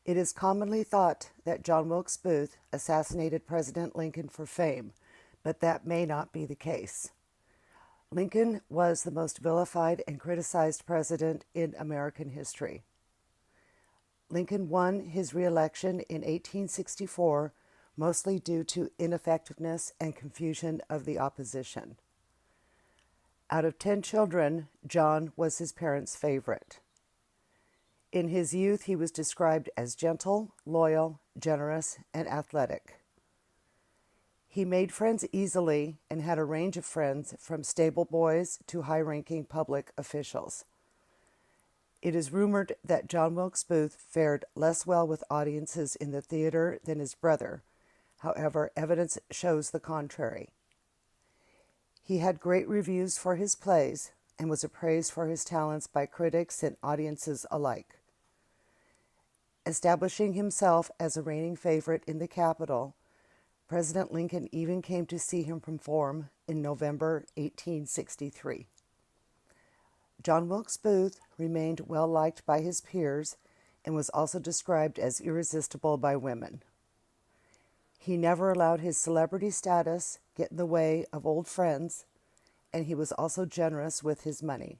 It is commonly thought that John Wilkes Booth assassinated President Lincoln for fame, but that may not be the case. Lincoln was the most vilified and criticized president in American history. Lincoln won his re-election in 1864 mostly due to ineffectiveness and confusion of the opposition. Out of 10 children, John was his parents' favorite. In his youth, he was described as gentle, loyal, generous, and athletic. He made friends easily and had a range of friends from stable boys to high-ranking public officials. It is rumored that John Wilkes Booth fared less well with audiences in the theater than his brother. However, evidence shows the contrary. He had great reviews for his plays and was appraised for his talents by critics and audiences alike. Establishing himself as a reigning favorite in the Capitol, President Lincoln even came to see him perform in November 1863. John Wilkes Booth remained well liked by his peers and was also described as irresistible by women. He never allowed his celebrity status get in the way of old friends, and he was also generous with his money.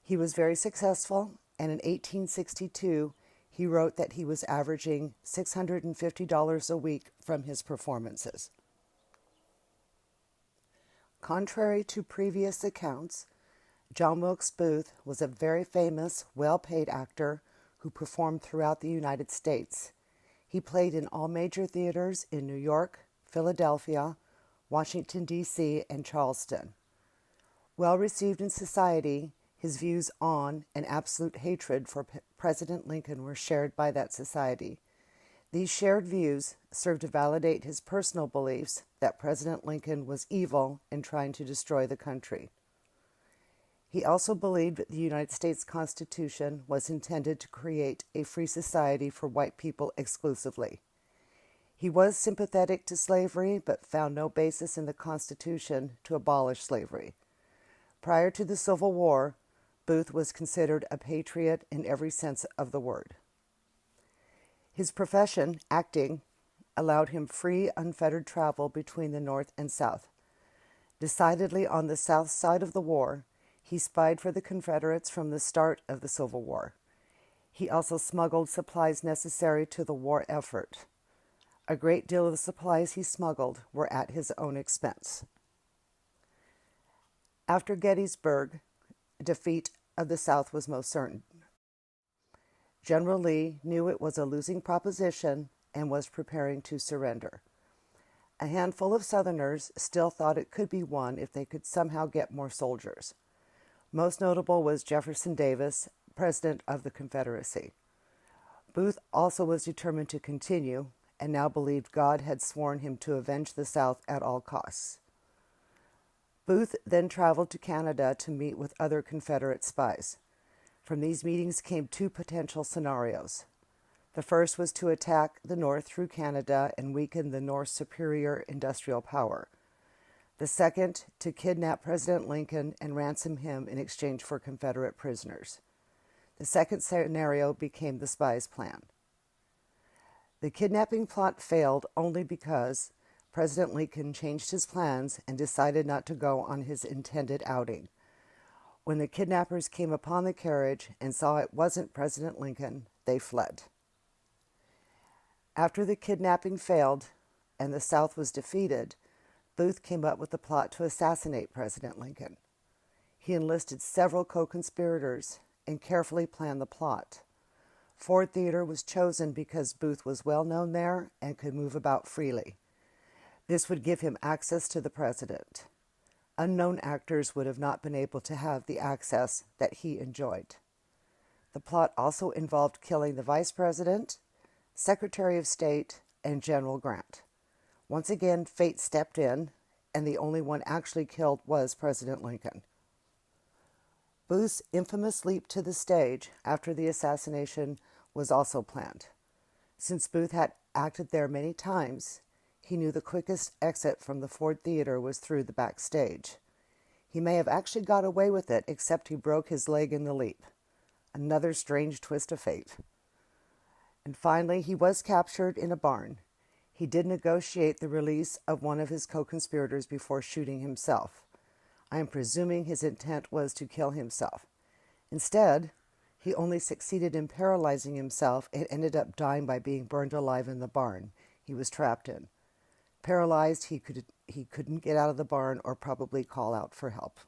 He was very successful, and in 1862, he wrote that he was averaging $650 a week from his performances. Contrary to previous accounts, John Wilkes Booth was a very famous, well-paid actor who performed throughout the United States. He played in all major theaters in New York, Philadelphia, Washington, D.C., and Charleston. Well received in society, his views on and absolute hatred for President Lincoln were shared by that society. These shared views served to validate his personal beliefs that President Lincoln was evil and trying to destroy the country. He also believed that the United States Constitution was intended to create a free society for white people exclusively. He was sympathetic to slavery, but found no basis in the Constitution to abolish slavery. Prior to the Civil War, Booth was considered a patriot in every sense of the word. His profession, acting, allowed him free, unfettered travel between the North and South. Decidedly on the South side of the war, he spied for the Confederates from the start of the Civil War. He also smuggled supplies necessary to the war effort. A great deal of the supplies he smuggled were at his own expense. After Gettysburg, defeat of the South was most certain. General Lee knew it was a losing proposition and was preparing to surrender. A handful of Southerners still thought it could be won if they could somehow get more soldiers. Most notable was Jefferson Davis, president of the Confederacy. Booth also was determined to continue and now believed God had sworn him to avenge the South at all costs. Booth then traveled to Canada to meet with other Confederate spies. From these meetings came two potential scenarios. The first was to attack the North through Canada and weaken the North's superior industrial power. The second, to kidnap President Lincoln and ransom him in exchange for Confederate prisoners. The second scenario became the spies' plan. The kidnapping plot failed only because President Lincoln changed his plans and decided not to go on his intended outing. When the kidnappers came upon the carriage and saw it wasn't President Lincoln, they fled. After the kidnapping failed and the South was defeated, Booth came up with the plot to assassinate President Lincoln. He enlisted several co-conspirators and carefully planned the plot. Ford Theater was chosen because Booth was well known there and could move about freely. This would give him access to the president. Unknown actors would have not been able to have the access that he enjoyed. The plot also involved killing the Vice President, Secretary of State, and General Grant. Once again, fate stepped in, and the only one actually killed was President Lincoln. Booth's infamous leap to the stage after the assassination was also planned. Since Booth had acted there many times, he knew the quickest exit from the Ford Theater was through the backstage. He may have actually got away with it, except he broke his leg in the leap. Another strange twist of fate. And finally, he was captured in a barn. He did negotiate the release of one of his co-conspirators before shooting himself. I am presuming his intent was to kill himself. Instead, he only succeeded in paralyzing himself and ended up dying by being burned alive in the barn he was trapped in. Paralyzed, he couldn't get out of the barn or probably call out for help.